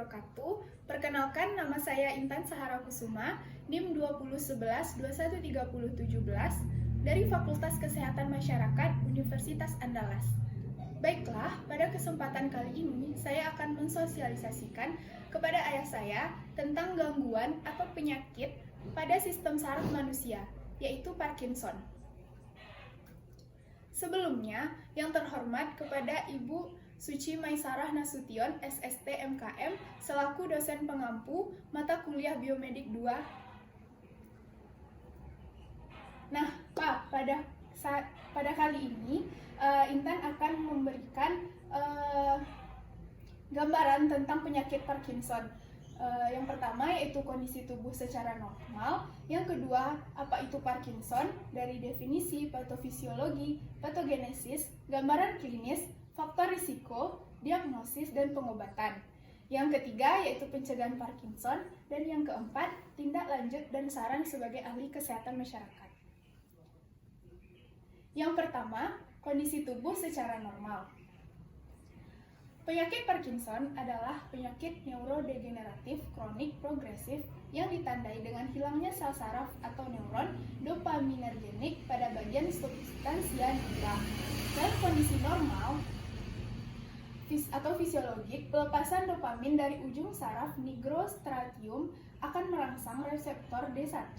wabarakatuh. Perkenalkan, nama saya Intan Sahara Kusuma, NIM 2011-213017 dari Fakultas Kesehatan Masyarakat Universitas Andalas. Baiklah, pada kesempatan kali ini saya akan mensosialisasikan kepada ayah saya tentang gangguan atau penyakit pada sistem saraf manusia, yaitu Parkinson. Sebelumnya, yang terhormat kepada Ibu Suci Maisarah Nasution, SST MKM, selaku dosen pengampu mata kuliah Biomedik 2. Nah, Pak, pada kali ini Intan akan memberikan gambaran tentang penyakit Parkinson. Yang pertama yaitu kondisi tubuh secara normal. Yang kedua, apa itu Parkinson? Dari definisi, patofisiologi, patogenesis, gambaran klinis, faktor risiko, diagnosis, dan pengobatan. Yang ketiga yaitu pencegahan Parkinson. Dan yang keempat, tindak lanjut dan saran sebagai ahli kesehatan masyarakat. Yang pertama, kondisi tubuh secara normal. Penyakit Parkinson adalah penyakit neurodegeneratif kronik progresif yang ditandai dengan hilangnya sel saraf atau neuron dopaminergenik pada bagian substansia nigra. Dalam kondisi normal atau fisiologik, pelepasan dopamin dari ujung saraf nigrostriatum akan merangsang reseptor D1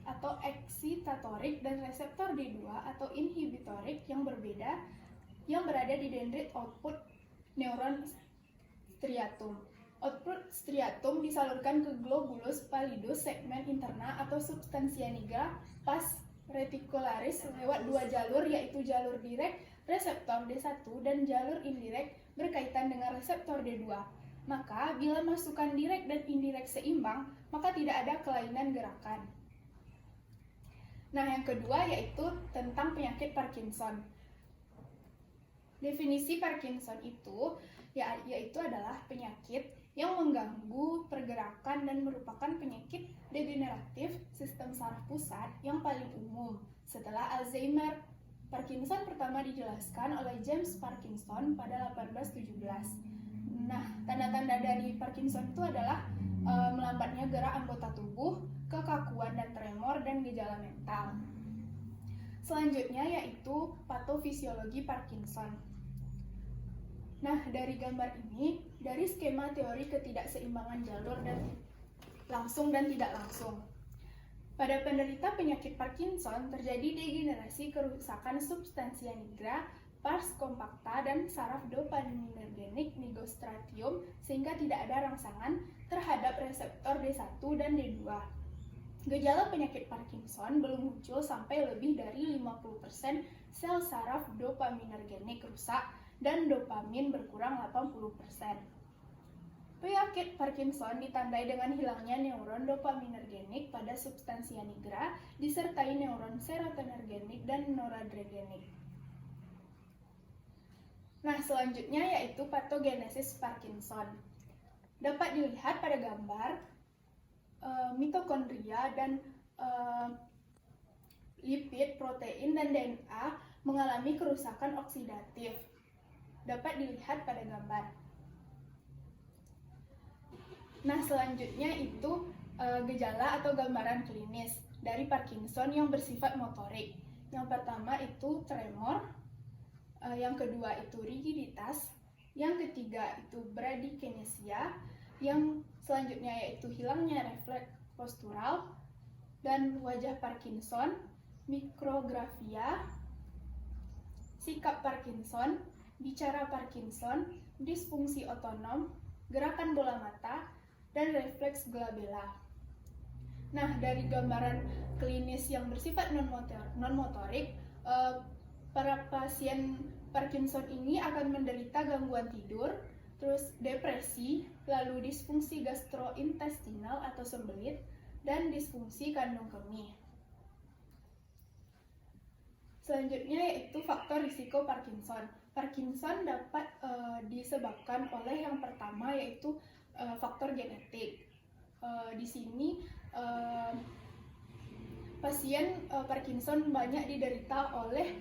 atau eksitatorik dan reseptor D2 atau inhibitorik yang berbeda yang berada di dendrit output neuron striatum. Output striatum disalurkan ke globulus pallidus segmen interna atau substansia nigra pas reticularis lewat dua jalur, yaitu jalur direct reseptor D1 dan jalur indirect berkaitan dengan reseptor D2. Maka bila masukan direct dan indirect seimbang, maka tidak ada kelainan gerakan. Nah, yang kedua yaitu tentang penyakit Parkinson. Definisi Parkinson itu yaitu adalah penyakit yang mengganggu pergerakan dan merupakan penyakit degeneratif sistem saraf pusat yang paling umum setelah Alzheimer. Parkinson pertama dijelaskan oleh James Parkinson pada 1817. Nah, tanda-tanda dari Parkinson itu adalah melambatnya gerak anggota tubuh, kekakuan dan tremor, dan gejala mental. Selanjutnya yaitu patofisiologi Parkinson. Nah, dari gambar ini, dari skema teori ketidakseimbangan jalur dan langsung dan tidak langsung. Pada penderita penyakit Parkinson terjadi degenerasi kerusakan substansia nigra, pars compacta, dan saraf dopaminergic nigrostriatum sehingga tidak ada rangsangan terhadap reseptor D1 dan D2. Gejala penyakit Parkinson belum muncul sampai lebih dari 50% sel saraf dopaminergic rusak dan dopamin berkurang 80%. Penyakit Parkinson ditandai dengan hilangnya neuron dopaminergenik pada substansia nigra disertai neuron serotonergenik dan noradrenergic. Nah, selanjutnya yaitu patogenesis Parkinson. Dapat dilihat pada gambar mitokondria dan lipid, protein, dan DNA mengalami kerusakan oksidatif. Dapat dilihat pada gambar. Nah, selanjutnya itu gejala atau gambaran klinis dari Parkinson yang bersifat motorik. Yang pertama itu tremor, yang kedua itu rigiditas, yang ketiga itu bradykinesia, yang selanjutnya yaitu hilangnya refleks postural, dan wajah Parkinson, mikrografia, sikap Parkinson, bicara Parkinson, disfungsi otonom, gerakan bola mata, dan refleks glabella. Nah, dari gambaran klinis yang bersifat non-motorik, para pasien Parkinson ini akan menderita gangguan tidur, terus depresi, lalu disfungsi gastrointestinal atau sembelit, dan disfungsi kandung kemih. Selanjutnya yaitu faktor risiko Parkinson. Parkinson dapat disebabkan oleh yang pertama yaitu faktor genetik. Di sini pasien Parkinson banyak diderita oleh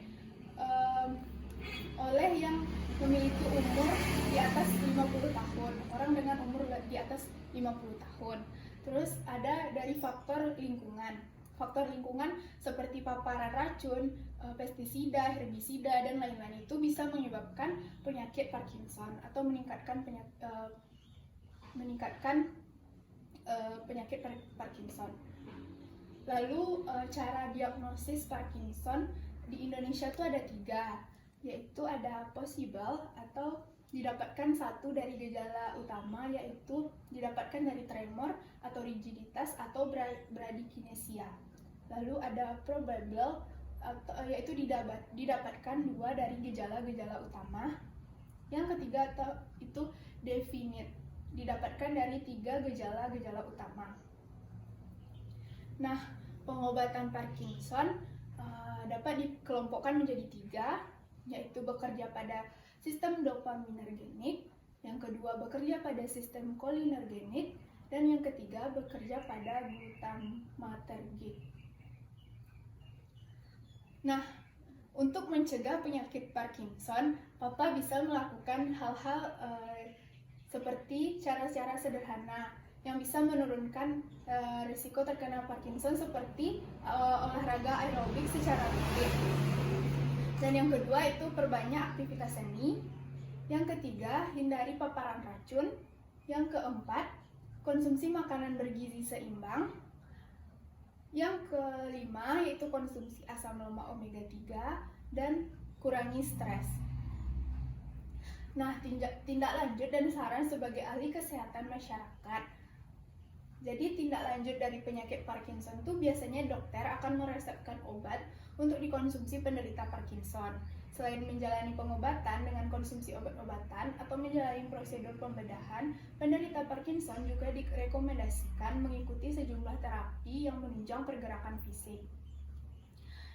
oleh yang memiliki umur di atas 50 tahun, orang dengan umur di atas 50 tahun. Terus ada dari faktor lingkungan. Faktor lingkungan seperti paparan racun, pestisida, herbisida, dan lain-lain itu bisa menyebabkan penyakit Parkinson atau meningkatkan penyakit Parkinson. Lalu cara diagnosis Parkinson di Indonesia itu ada 3, yaitu ada possible atau didapatkan satu dari gejala utama, yaitu didapatkan dari tremor atau rigiditas atau bradykinesia. Lalu ada probable yaitu didapatkan 2 dari gejala-gejala utama. Yang ketiga itu definite, didapatkan dari 3 gejala-gejala utama. Nah, pengobatan Parkinson dapat dikelompokkan menjadi 3, yaitu bekerja pada sistem dopaminergenik, yang kedua bekerja pada sistem kolinergenik, dan yang ketiga bekerja pada glutamatergic. Nah, untuk mencegah penyakit Parkinson, Papa bisa melakukan hal-hal seperti cara-cara sederhana yang bisa menurunkan risiko terkena Parkinson, seperti olahraga aerobik secara rutin. Dan yang kedua itu perbanyak aktivitas seni. Yang ketiga, hindari paparan racun. Yang keempat, konsumsi makanan bergizi seimbang. Yang kelima yaitu konsumsi asam lemak omega 3 dan kurangi stres. Nah, tindak lanjut dan saran sebagai ahli kesehatan masyarakat. Jadi tindak lanjut dari penyakit Parkinson itu biasanya dokter akan meresepkan obat untuk dikonsumsi penderita Parkinson. Selain menjalani pengobatan dengan konsumsi obat-obatan atau menjalani prosedur pembedahan, penderita Parkinson juga direkomendasikan mengikuti sejumlah terapi yang menunjang pergerakan fisik.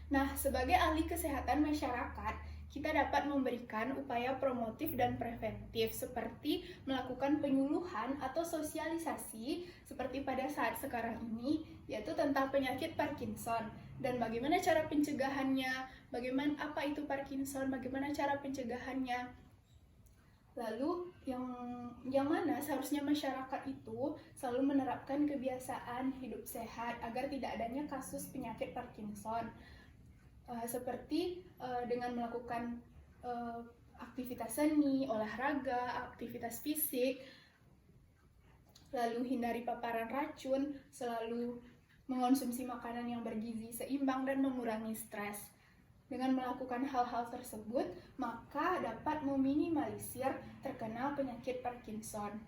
Nah, sebagai ahli kesehatan masyarakat, kita dapat memberikan upaya promotif dan preventif seperti melakukan penyuluhan atau sosialisasi seperti pada saat sekarang ini, yaitu tentang penyakit Parkinson dan bagaimana cara pencegahannya, bagaimana apa itu Parkinson, bagaimana cara pencegahannya. Lalu yang mana seharusnya masyarakat itu selalu menerapkan kebiasaan hidup sehat agar tidak adanya kasus penyakit Parkinson. Seperti dengan melakukan aktivitas seni, olahraga, aktivitas fisik, lalu hindari paparan racun, selalu mengonsumsi makanan yang bergizi seimbang, dan mengurangi stres. Dengan melakukan hal-hal tersebut, maka dapat meminimalisir terkena penyakit Parkinson.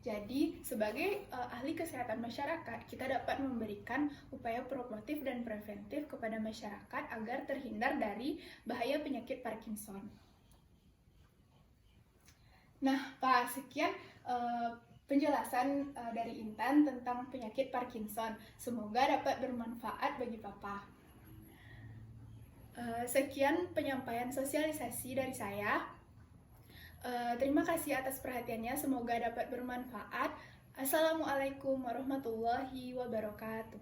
Jadi, sebagai ahli kesehatan masyarakat, kita dapat memberikan upaya promotif dan preventif kepada masyarakat agar terhindar dari bahaya penyakit Parkinson. Nah, Pak, sekian penjelasan dari Intan tentang penyakit Parkinson. Semoga dapat bermanfaat bagi Papa. Sekian penyampaian sosialisasi dari saya. Terima kasih atas perhatiannya, semoga dapat bermanfaat. Assalamualaikum warahmatullahi wabarakatuh.